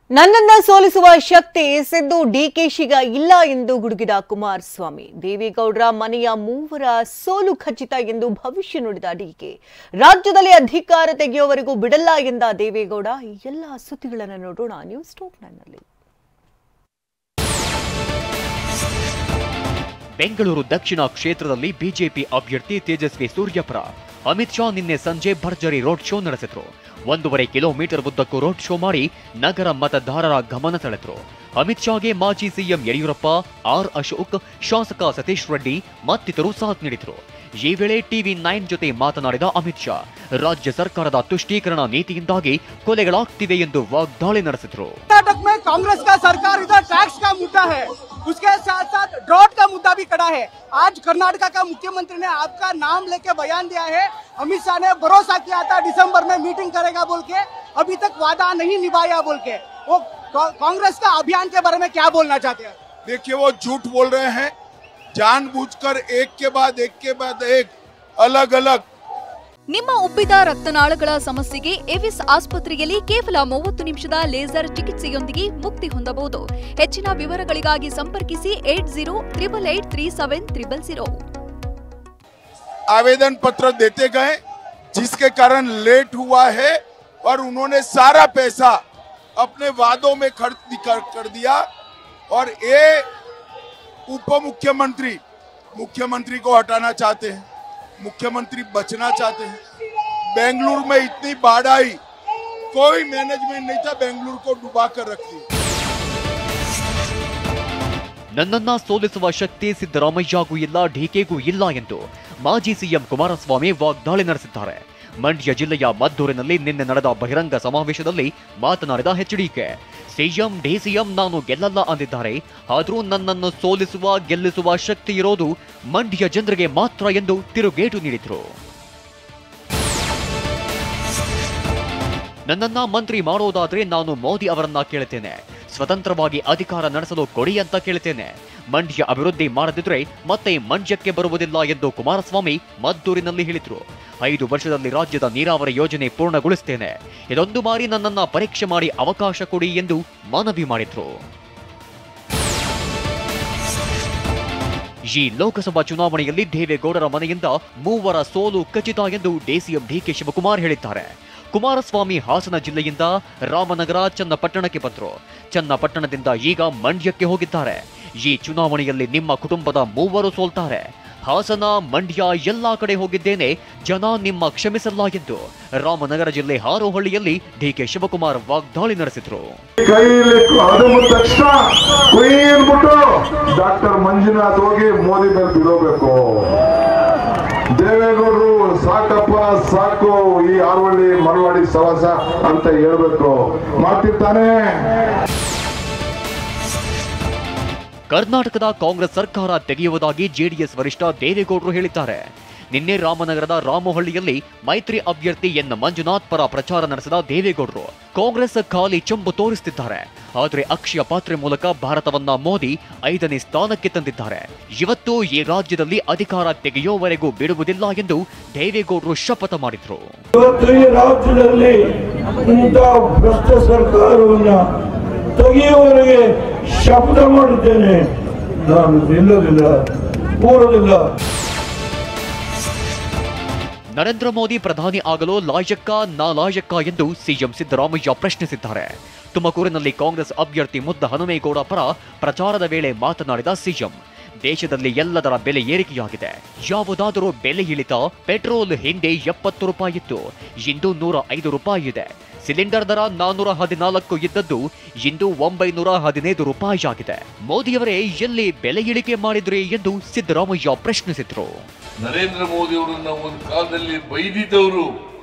ನನ್ನನ್ನ ಸೋಲಿಸುವ ಶಕ್ತಿ ಸಿದ್ದು ಡಿಕೆಶಿಗ ಇಲ್ಲ ಎಂದು ಗುಡುಗಿದ ಕುಮಾರಸ್ವಾಮಿ. ದೇವೇಗೌಡರ ಮನೆಯ ಮೂವರ ಸೋಲು ಖಚಿತ ಎಂದು ಭವಿಷ್ಯ ನುಡಿದ ಡಿಕೆ. ರಾಜ್ಯದಲ್ಲಿ ಅಧಿಕಾರ ತೆಗೆಯುವವರೆಗೂ ಬಿಡಲ್ಲ ಎಂದ ದೇವೇಗೌಡ. ಎಲ್ಲ ಸುದ್ದಿಗಳನ್ನು ನೋಡೋಣ ನ್ಯೂಸ್ ಟಾಪ್ 9ನಲ್ಲಿ. ಬೆಂಗಳೂರು ದಕ್ಷಿಣ ಕ್ಷೇತ್ರದಲ್ಲಿ ಬಿಜೆಪಿ ಅಭ್ಯರ್ಥಿ ತೇಜಸ್ವಿ ಸೂರ್ಯಪುರ ಅಮಿತ್ ಶಾ ನಿನ್ನೆ ಸಂಜೆ ಭರ್ಜರಿ ರೋಡ್ ಶೋ ನಡೆಸಿದ್ರು. 1.5 ಕಿಲೋಮೀಟರ್ ಉದ್ದಕ್ಕೂ ರೋಡ್ ಶೋ ಮಾಡಿ ನಗರ ಮತದಾರರ ಗಮನ ಸೆಳೆದ್ರು. ಅಮಿತ್ ಶಾಗೆ ಮಾಜಿ ಸಿಎಂ ಯಡಿಯೂರಪ್ಪ, ಆರ್ ಅಶೋಕ್, ಶಾಸಕ ಸತೀಶ್ ರೆಡ್ಡಿ ಮತ್ತಿತರರು ಸಾಥ್ ನೀಡಿದ್ರು. ಈ ವೇಳೆ TV9 ಜೊತೆ ಮಾತನಾಡಿದ ಅಮಿತ್ ಶಾ, ರಾಜ್ಯ ಸರ್ಕಾರದ ತುಷ್ಟೀಕರಣ ನೀತಿಯಿಂದಾಗಿ ಕೊಲೆಗಳಾಗ್ತಿವೆ ಎಂದು ವಾಗ್ದಾಳಿ ನಡೆಸಿದ್ರು. कर्नाटक में कांग्रेस का सरकार इधर टैक्स का मुद्दा है, उसके साथ साथ ड्रॉट का मुद्दा भी खड़ा है. आज कर्नाटक का मुख्यमंत्री ने आपका नाम लेके बयान दिया है. अमित शाह ने भरोसा किया था दिसंबर में मीटिंग करेगा बोल के, अभी तक वादा नहीं निभाया बोल के. वो कांग्रेस का अभियान के बारे में क्या बोलना चाहते हैं? देखिए, वो झूठ बोल रहे हैं जानबूझकर, एक के बाद एक अलग अलग. ನಿಮ್ಮ ಉಬ್ಬಿದ ರಕ್ತನಾಳಗಳ ಸಮಸ್ಯೆಗೆ ಎವಿಸ್ ಆಸ್ಪತ್ರೆಯಲ್ಲಿ ಕೇವಲ 30 ನಿಮಿಷದ ಲೇಸರ್ ಚಿಕಿತ್ಸೆಯೊಂದಿಗೆ ಮುಕ್ತಿ ಹೊಂದಬಹುದು. ಹೆಚ್ಚಿನ ವಿವರಗಳಿಗಾಗಿ ಸಂಪರ್ಕಿಸಿ 8088837000. आवेदन पत्र देते गए जिसके कारण लेट हुआ है और उन्होंने सारा पैसा अपने वादों में खर्च कर दिया. और ये उप मुख्यमंत्री को हटाना चाहते हैं, मुख्यमंत्री बचना चाहते हैं. बेंगलुरु में इतनी बाढ़ आई, कोई मैनेजमेंट नहीं था, बेंगलुरु को डुबा कर रख दी. ನನ್ನನ್ನ ಸೋಲಿಸುವ ಶಕ್ತಿ ಸಿದ್ದರಾಮಯ್ಯಗೂ ಇಲ್ಲ, ಡಿಕೆಗೂ ಇಲ್ಲ ಎಂದು ಮಾಜಿ ಸಿಎಂ ಕುಮಾರಸ್ವಾಮಿ ವಾಗ್ದಾಳಿ ನಡೆಸಿದ್ದಾರೆ. ಮಂಡ್ಯ ಜಿಲ್ಲೆಯ ಮದ್ದೂರಿನಲ್ಲಿ ನಿನ್ನೆ ನಡೆದ ಬಹಿರಂಗ ಸಮಾವೇಶದಲ್ಲಿ ಮಾತನಾಡಿದ ಎಚ್ಡಿಕೆ, ಸಿಎಂ ಡಿಸಿಎಂ ನಾನು ಗೆಲ್ಲಲ್ಲ ಅಂದಿದ್ದಾರೆ, ಆದರೂ ನನ್ನನ್ನು ಸೋಲಿಸುವ ಗೆಲ್ಲಿಸುವ ಶಕ್ತಿ ಇರೋದು ಮಂಡ್ಯ ಜನರಿಗೆ ಮಾತ್ರ ಎಂದು ತಿರುಗೇಟು ನೀಡಿದ್ರು. ನನ್ನನ್ನ ಮಂತ್ರಿ ಮಾಡೋದಾದ್ರೆ ನಾನು ಮೋದಿ ಅವರನ್ನ ಕೇಳ್ತೇನೆ, ಸ್ವತಂತ್ರವಾಗಿ ಅಧಿಕಾರ ನಡೆಸಲು ಕೊಡಿ ಅಂತ ಕೇಳ್ತೇನೆ. ಮಂಡ್ಯ ಅಭಿವೃದ್ಧಿ ಮಾಡದಿದ್ರೆ ಮತ್ತೆ ಮಂಡ್ಯಕ್ಕೆ ಬರುವುದಿಲ್ಲ ಎಂದು ಕುಮಾರಸ್ವಾಮಿ ಮದ್ದೂರಿನಲ್ಲಿ ಹೇಳಿದ್ರು. 5 ವರ್ಷದಲ್ಲಿ ರಾಜ್ಯದ ನೀರಾವರಿ ಯೋಜನೆ ಪೂರ್ಣಗೊಳಿಸುತ್ತೇನೆ, ಇದೊಂದು ಬಾರಿ ನನ್ನನ್ನ ಪರೀಕ್ಷೆ ಮಾಡಿ ಅವಕಾಶ ಕೊಡಿ ಎಂದು ಮನವಿ ಮಾಡಿದ್ರು. ಈ ಲೋಕಸಭಾ ಚುನಾವಣೆಯಲ್ಲಿ ದೇವೇಗೌಡರ ಮನೆಯಿಂದ ಮೂವರ ಸೋಲು ಖಚಿತ ಎಂದು ಡಿಸಿಎಂ ಡಿಕೆ ಶಿವಕುಮಾರ್ ಹೇಳಿದ್ದಾರೆ. ಕುಮಾರಸ್ವಾಮಿ ಹಾಸನ ಜಿಲ್ಲೆಯಿಂದ ರಾಮನಗರ, ಚನ್ನಪಟ್ಟಣಕ್ಕೆ ಬಂದರು. ಚನ್ನಪಟ್ಟಣದಿಂದ ಈಗ ಮಂಡ್ಯಕ್ಕೆ ಹೋಗಿದ್ದಾರೆ. ಈ ಚುನಾವಣೆಯಲ್ಲಿ ನಿಮ್ಮ ಕುಟುಂಬದ ಮೂವರು ಸೋಲ್ತಾರೆ. ಹಾಸನ, ಮಂಡ್ಯ ಎಲ್ಲಾ ಕಡೆ ಹೋಗಿದ್ದೇನೆ, ಜನ ನಿಮ್ಮ ಕ್ಷಮಿಸಲ್ಲ ಎಂದು ರಾಮನಗರ ಜಿಲ್ಲೆ ಹಾರೋಹಳ್ಳಿಯಲ್ಲಿ ಡಿಕೆ ಶಿವಕುಮಾರ್ ವಾಗ್ದಾಳಿ ನಡೆಸಿದ್ರು. ಡಾಕ್ಟರ್ ಮಂಜುನಾಥ್ ಹೋಗಿ ಮೋದಿ ಮೇಲೆ ಬಿಡೋಬೇಕು, ದೇವೇಗೌಡರು ಸಾಕಪ್ಪ ಸಾಕು ಈ ಹಾರೋಹಳ್ಳಿ ಮರವಾಡಿ ಸವಾಸ ಅಂತ ಹೇಳ್ಬೇಕು. ಮಾಡ್ತಿರ್ತಾನೆ. ಕರ್ನಾಟಕದ ಕಾಂಗ್ರೆಸ್ ಸರ್ಕಾರ ತೆಗೆಯುವುದಾಗಿ ಜೆಡಿಎಸ್ ವರಿಷ್ಠ ದೇವೇಗೌಡರು ಹೇಳಿದ್ದಾರೆ. ನಿನ್ನೆ ರಾಮನಗರದ ರಾಮಹಳ್ಳಿಯಲ್ಲಿ ಮೈತ್ರಿ ಅಭ್ಯರ್ಥಿ ಎನ್ ಮಂಜುನಾಥ್ ಪರ ಪ್ರಚಾರ ನಡೆಸಿದ ದೇವೇಗೌಡರು ಕಾಂಗ್ರೆಸ್ ಖಾಲಿ ಚೆಂಬು ತೋರಿಸುತ್ತಿದ್ದಾರೆ, ಆದರೆ ಅಕ್ಷಯ ಪಾತ್ರೆ ಮೂಲಕ ಭಾರತವನ್ನ ಮೋದಿ 5ನೇ ಸ್ಥಾನಕ್ಕೆ ತಂದಿದ್ದಾರೆ. ಇವತ್ತು ಈ ರಾಜ್ಯದಲ್ಲಿ ಅಧಿಕಾರ ತೆಗೆಯುವವರೆಗೂ ಬಿಡುವುದಿಲ್ಲ ಎಂದು ದೇವೇಗೌಡರು ಶಪಥ ಮಾಡಿದ್ರು. ರಾಜ್ಯದಲ್ಲಿ ಭ್ರಷ್ಟ ಸರ್ಕಾರವನ್ನ ತೆಗೆಯುವವರೆಗೆ ಶಪಥ ಮಾಡಿದ್ದೇನೆ, ನಾನು ನಿಲ್ಲೋದಿಲ್ಲ, ಕೂರೋದಿಲ್ಲ. ನರೇಂದ್ರ ಮೋದಿ ಪ್ರಧಾನಿ ಆಗಲು ಲಾಯಕ್ಕ ನಾಲಾಯಕ್ಕ ಎಂದು ಸಿಎಂ ಸಿದ್ದರಾಮಯ್ಯ ಪ್ರಶ್ನಿಸಿದ್ದಾರೆ. ತುಮಕೂರಿನಲ್ಲಿ ಕಾಂಗ್ರೆಸ್ ಅಭ್ಯರ್ಥಿ ಮುದ್ದ ಹನುಮೇಗೌಡ ಪರ ಪ್ರಚಾರದ ವೇಳೆ ಮಾತನಾಡಿದ ಸಿಎಂ, ದೇಶದಲ್ಲಿ ಎಲ್ಲದರ ಬೆಲೆ ಏರಿಕೆಯಾಗಿದೆ, ಯಾವುದಾದರೂ ಬೆಲೆ ಇಳಿತ. ಪೆಟ್ರೋಲ್ ಹಿಂದೆ 70 ರೂಪಾಯಿ ಇತ್ತು, ಇಂದು 105 ರೂಪಾಯಿ ಇದೆ. ಸಿಲಿಂಡರ್ ದರ 414 ಇದ್ದದ್ದು ಇಂದು 915 ರೂಪಾಯಿ ಆಗಿದೆ. ಮೋದಿಯವರೇ ಎಲ್ಲಿ ಬೆಲೆ ಇಳಿಕೆ ಮಾಡಿದ್ರಿ ಎಂದು ಸಿದ್ದರಾಮಯ್ಯ ಪ್ರಶ್ನಿಸಿದ್ರು. ನರೇಂದ್ರ ಮೋದಿ ಅವರನ್ನ ಒಂದು ಕಾಲದಲ್ಲಿ ಬೈದಿದ್ದವರು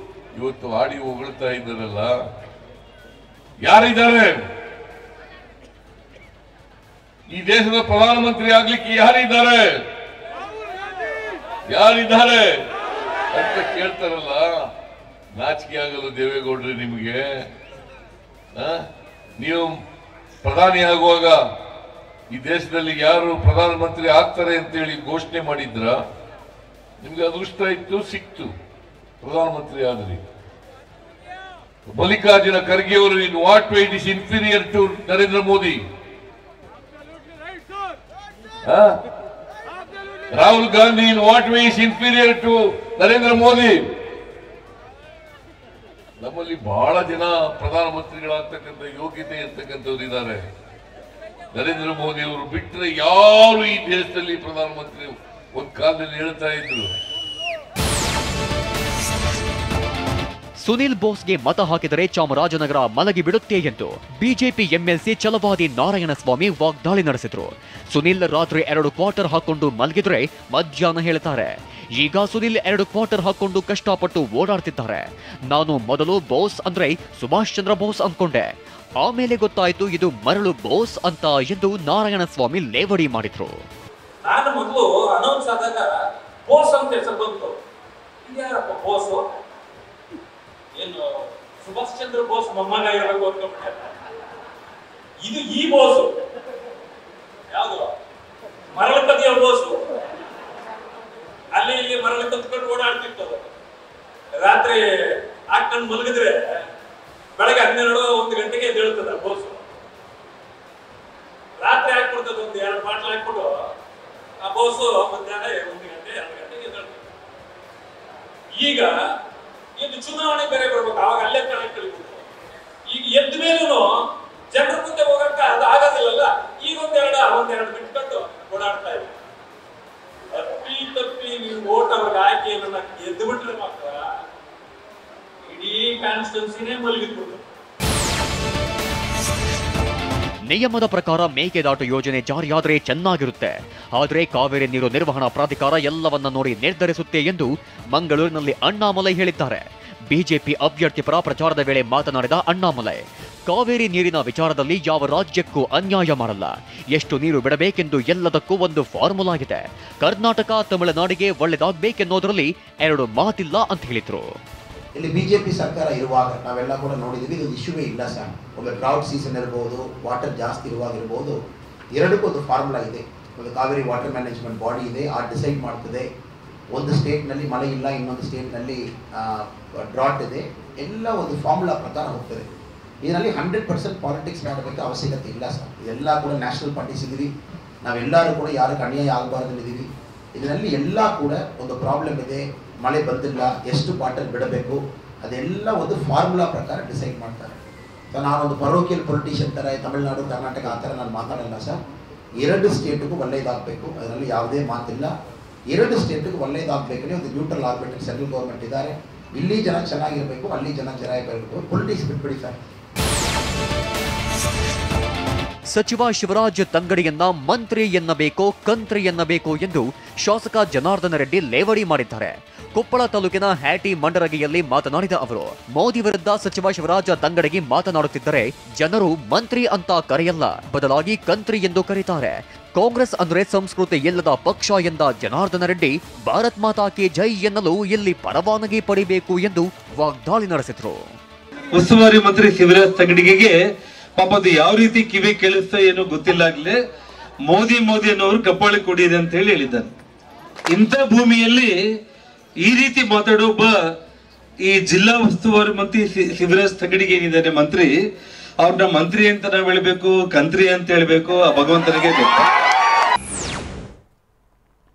ಇವತ್ತು ಆಡಿ ಹೊಗಳ್ತಾ ಇದ್ದಾರಲ್ಲ, ಯಾರಿದ್ದಾರೆ? ಈ ದೇಶದ ಪ್ರಧಾನಮಂತ್ರಿ ಆಗ್ಲಿಕ್ಕೆ ಯಾರಿದ್ದಾರೆ ಅಂತ ಕೇಳ್ತಾರಲ್ಲ, ನಾಚಿಕೆ ಆಗಲ್ಲ ದೇವೇಗೌಡ್ರಿ ನಿಮಗೆ? ನೀವು ಪ್ರಧಾನಿ ಆಗುವಾಗ ಈ ದೇಶದಲ್ಲಿ ಯಾರು ಪ್ರಧಾನಮಂತ್ರಿ ಆಗ್ತಾರೆ ಅಂತೇಳಿ ಘೋಷಣೆ ಮಾಡಿದ್ರ? ನಿಮ್ಗೆ ಅದೃಷ್ಟ ಇತ್ತು, ಸಿಕ್ತು, ಪ್ರಧಾನಮಂತ್ರಿ ಆದ್ರಿ. ಮಲ್ಲಿಕಾರ್ಜುನ ಖರ್ಗೆ ಅವರು in what way it is inferior to Narendra Modi. Rahul Gandhi in what way is inferior to Narendra Modi. ನಮ್ಮಲ್ಲಿ ಬಹಳ ಜನ ಪ್ರಧಾನಮಂತ್ರಿಗಳಾಗ್ತಕ್ಕಂಥ ಯೋಗ್ಯತೆ ಇರ್ತಕ್ಕಂಥವ್ರು ಇದ್ದಾರೆ. ನರೇಂದ್ರ ಮೋದಿ ಅವರು ಬಿಟ್ಟರೆ ಯಾರು ಈ ದೇಶದಲ್ಲಿ ಪ್ರಧಾನಮಂತ್ರಿ ಒಂದು ಕಾಲದಲ್ಲಿ ಹೇಳ್ತಾ ಇದ್ರು. ಸುನಿಲ್ ಬೋಸ್ಗೆ ಮತ ಹಾಕಿದರೆ ಚಾಮರಾಜನಗರ ಮಲಗಿ ಬಿಡುತ್ತೆ ಎಂದು ಬಿಜೆಪಿ ಎಂಎಲ್ಸಿ ಛಲವಾದಿ ನಾರಾಯಣಸ್ವಾಮಿ ವಾಗ್ದಾಳಿ ನಡೆಸಿದ್ರು. ಸುನಿಲ್ ರಾತ್ರಿ 2 ಕ್ವಾರ್ಟರ್ ಹಾಕೊಂಡು ಮಲಗಿದ್ರೆ ಮಧ್ಯಾಹ್ನ ಹೇಳ್ತಾರೆ. ಈಗ ಸುನಿಲ್ 2 ಕ್ವಾರ್ಟರ್ ಹಾಕೊಂಡು ಕಷ್ಟಪಟ್ಟು ಓಡಾಡ್ತಿದ್ದಾರೆ. ನಾನು ಮೊದಲು ಬೋಸ್ ಅಂದ್ರೆ ಸುಭಾಷ್ ಚಂದ್ರ ಬೋಸ್ ಅಂದ್ಕೊಂಡೆ, ಆಮೇಲೆ ಗೊತ್ತಾಯ್ತು ಇದು ಮರಳು ಬೋಸ್ ಅಂತ ಎಂದು ನಾರಾಯಣಸ್ವಾಮಿ ಲೇವಡಿ ಮಾಡಿದ್ರು. ನಾನು ಮೊದಲು ಅನೌನ್ಸ್ ಆದಾಗ ಬೋಸ್ ಅಂತ ಹೆಸರು ಬಂತು. ಇದ್ಯಾರಪ್ಪ ಬೋಸ್? ಏನು ಸುಭಾಷ್ ಚಂದ್ರ ಬೋಸ್ ಮೊಮ್ಮಗ ಇರಬೇಕು ಅನ್ಕೊಂಡ್ಬಿಟ್ಟೆ. ಇದು ಈ ಬೋಸು ಯಾವುದು ಮರಳು ಕದಿಯ ಬೋಸು. ಅಲ್ಲಿ ಇಲ್ಲಿ ಮರಳು ಕತ್ಕೊಂಡು ಓಡಾಡ್ತಿತ್ತು. ರಾತ್ರಿ ಹಾಕೊಂಡು ಮಲಗಿದ್ರೆ ಬೆಳಗ್ಗೆ 12-1 ಗಂಟೆಗೆ ಎದ್ದೇಳ್ತದ ಬೋಸು. ರಾತ್ರಿ ಹಾಕ್ಬಿಡ್ತದ 1-2 ಬಾಟ್ಲು ಹಾಕ್ಬಿಟ್ಟು ಆ ಬೋಸು ಮಧ್ಯಾಹ್ನ 1 ಗಂಟೆ 2 ಗಂಟೆಗೆ ಎದ್ದೇಳ್ತದೆ. ಈಗ ಇದು ಚುನಾವಣೆ ಬೇರೆ ಬರ್ಬೇಕು, ಅವಾಗ ಅಲ್ಲೇ ಕಣಕ್ಕೆ ಇಳಿಬೇಕು. ಈಗ ಎದ್ದ ಮೇಲೂ ಜನರ ಮುಂದೆ ಹೋಗಕ್ಕ ಅದು ಆಗೋದಿಲ್ಲಲ್ಲ. ಈಗ ಒಂದೆರಡು ಬಿಟ್ಕೊಂಡು ಓಡಾಡ್ತಾ ಇದೆ. ತಪ್ಪಿ ನೀವು ಓಟ್ ಅವ್ರಿಗೆ ಹಾಕಿ ನನ್ನ ಎದ್ದು ಬಿಟ್ರೆ ಮಾತ್ರ ಇಡೀ ಕಾನ್ಸ್ಟಿಟ್ಯೂನ್ಸಿನೇ ಮಲಗಿದ್ಬಿಟ್ಟು. ನಿಯಮದ ಪ್ರಕಾರ ಮೇಕೆದಾಟು ಯೋಜನೆ ಜಾರಿಯಾದರೆ ಚೆನ್ನಾಗಿರುತ್ತೆ, ಆದರೆ ಕಾವೇರಿ ನೀರು ನಿರ್ವಹಣಾ ಪ್ರಾಧಿಕಾರ ಎಲ್ಲವನ್ನ ನೋಡಿ ನಿರ್ಧರಿಸುತ್ತೆ ಎಂದು ಮಂಗಳೂರಿನಲ್ಲಿ ಅಣ್ಣಾಮಲೈ ಹೇಳಿದ್ದಾರೆ. ಬಿಜೆಪಿ ಅಭ್ಯರ್ಥಿ ಪರ ಪ್ರಚಾರದ ವೇಳೆ ಮಾತನಾಡಿದ ಅಣ್ಣಾಮಲೈ, ಕಾವೇರಿ ನೀರಿನ ವಿಚಾರದಲ್ಲಿ ಯಾವ ರಾಜ್ಯಕ್ಕೂ ಅನ್ಯಾಯ ಮಾಡಲ್ಲ. ಎಷ್ಟು ನೀರು ಬಿಡಬೇಕೆಂದು ಎಲ್ಲದಕ್ಕೂ ಒಂದು ಫಾರ್ಮುಲಾ ಇದೆ. ಕರ್ನಾಟಕ ತಮಿಳುನಾಡಿಗೆ ಒಳ್ಳೆದಾಗಬೇಕೆನ್ನೋದರಲ್ಲಿ 2 ಮಾತಿಲ್ಲ ಅಂತ ಹೇಳಿದ್ರು. ಇಲ್ಲಿ ಬಿಜೆಪಿ ಸರ್ಕಾರ ಇರುವಾಗ ನಾವೆಲ್ಲ ಕೂಡ ನೋಡಿದ್ದೀವಿ, ಇದು ಇಶ್ಯೂವೇ ಇಲ್ಲ ಸರ್. ಒಂದು ಡ್ರೌಟ್ ಸೀಸನ್ ಇರ್ಬೋದು, ವಾಟರ್ ಜಾಸ್ತಿ ಇರುವಾಗಿರ್ಬೋದು, ಎರಡಕ್ಕೂ ಒಂದು ಫಾರ್ಮುಲಾ ಇದೆ. ಒಂದು ಕಾವೇರಿ ವಾಟರ್ ಮ್ಯಾನೇಜ್ಮೆಂಟ್ ಬಾಡಿ ಇದೆ, ಆ ಡಿಸೈಡ್ ಮಾಡ್ತದೆ. ಒಂದು ಸ್ಟೇಟ್ನಲ್ಲಿ ಮಳೆ ಇಲ್ಲ, ಇನ್ನೊಂದು ಸ್ಟೇಟ್ನಲ್ಲಿ ಡ್ರಾಟ್ ಇದೆ. ಎಲ್ಲ ಒಂದು ಫಾರ್ಮುಲಾ ಪ್ರಕಾರ ಹೋಗ್ತದೆ. ಇದರಲ್ಲಿ 100% ಪಾಲಿಟಿಕ್ಸ್ ಮಾಡಬೇಕು ಅವಶ್ಯಕತೆ ಇಲ್ಲ ಸರ್. ಇದೆಲ್ಲ ಕೂಡ ನ್ಯಾಷನಲ್ ಪಾರ್ಟೀಸ್ ಇದ್ದೀವಿ, ನಾವೆಲ್ಲರೂ ಕೂಡ ಯಾರಿಗೆ ಅನ್ಯಾಯ ಆಗಬಾರ್ದಿದ್ದೀವಿ. ಇದರಲ್ಲಿ ಎಲ್ಲ ಕೂಡ ಒಂದು ಪ್ರಾಬ್ಲಮ್ ಇದೆ. ಮಳೆ ಬಂದಿಲ್ಲ, ಎಷ್ಟು ಬಾಟಲ್ ಬಿಡಬೇಕು, ಅದೆಲ್ಲ ಒಂದು ಫಾರ್ಮುಲಾ ಪ್ರಕಾರ ಡಿಸೈಡ್ ಮಾಡ್ತಾರೆ. ಸೊ ನಾನೊಂದು ಪರೋಕಿಯಲ್ ಪೊಲಿಟಿಷಿಯನ್ ಥರ ತಮಿಳುನಾಡು ಕರ್ನಾಟಕ ಆ ಥರ ನಾನು ಮಾತಾಡಲ್ಲ ಸರ್. 2 ಸ್ಟೇಟ್ಗೂ ಒಳ್ಳೆಯದಾಗಬೇಕು, ಅದರಲ್ಲಿ ಯಾವುದೇ ಮಾತಿಲ್ಲ. 2 ಸ್ಟೇಟ್ಗೂ ಒಳ್ಳೆಯದಾಗಬೇಕಂದ್ರೆ ಒಂದು ನ್ಯೂಟ್ರಲ್ ಆರ್ಬಿಟ್ರ್ ಸೆಂಟ್ರಲ್ ಗೌರ್ಮೆಂಟ್ ಇದ್ದಾರೆ. ಇಲ್ಲಿ ಜನ ಚೆನ್ನಾಗಿರಬೇಕು, ಅಲ್ಲಿ ಜನ ಚೆನ್ನಾಗಿರಬೇಕು. ಪೊಲಿಟಿಕ್ಸ್ ಬಿಟ್ಬಿಡಿ ಸರ್. ಸಚಿವ ಶಿವರಾಜ್ ತಂಗಡಿಯನ್ನ ಮಂತ್ರಿ ಎನ್ನಬೇಕೋ ಕಂತ್ರಿ ಎನ್ನಬೇಕೋ ಎಂದು ಶಾಸಕ ಜನಾರ್ದನ ರೆಡ್ಡಿ ಲೇವಡಿ ಮಾಡಿದ್ದಾರೆ. ಕೊಪ್ಪಳ ತಾಲೂಕಿನ ಹ್ಯಾಟಿ ಮಂಡರಗಿಯಲ್ಲಿ ಮಾತನಾಡಿದ ಅವರು, ಮೋದಿ ವಿರುದ್ಧ ಸಚಿವ ಶಿವರಾಜ ತಂಗಡಗಿ ಮಾತನಾಡುತ್ತಿದ್ದರೆ ಜನರು ಮಂತ್ರಿ ಅಂತ ಕರೆಯಲ್ಲ, ಬದಲಾಗಿ ಕಂತ್ರಿ ಎಂದು ಕರೀತಾರೆ. ಕಾಂಗ್ರೆಸ್ ಅಂದ್ರೆ ಸಂಸ್ಕೃತಿ ಇಲ್ಲದ ಪಕ್ಷ ಎಂದ ಜನಾರ್ದನ ರೆಡ್ಡಿ, ಭಾರತ್ ಮಾತಾ ಕಿ ಜೈ ಎನ್ನಲು ಇಲ್ಲಿ ಪರವಾನಗಿ ಪಡಿಬೇಕು ಎಂದು ವಾಗ್ದಾಳಿ ನಡೆಸಿದ್ರು. ಉಸ್ತುವಾರಿ ಮಂತ್ರಿ ಶಿವರಾಜ್ ತಂಗಡಿಗೆ ಪಾಪ ಅದು ಯಾವ ರೀತಿ ಕಿವಿ ಕೇಳಿಸ್ತಾ ಏನೋ ಗೊತ್ತಿಲ್ಲಾಗ್ಲೇ ಮೋದಿ ಅನ್ನೋರು ಕಪ್ಪಾಳಿ ಕೊಡಿರಿ ಅಂತ ಹೇಳಿದ್ದಾರೆ. ಇಂಥ ಭೂಮಿಯಲ್ಲಿ ಈ ರೀತಿ ಮಾತಾಡೋ ಒಬ್ಬ ಈ ಜಿಲ್ಲಾ ಉಸ್ತುವಾರಿ ಮಂತ್ರಿ ಶಿವರಾಜ್ ತಂಗಡಿಗೆ ಏನಿದ್ದಾರೆ ಮಂತ್ರಿ, ಅವ್ರನ್ನ ಮಂತ್ರಿ ಅಂತ ನಾವ್ ಹೇಳ್ಬೇಕು, ಕಂತ್ರಿ ಅಂತ ಹೇಳ್ಬೇಕು, ಆ ಭಗವಂತನಿಗೆ ಗೊತ್ತು.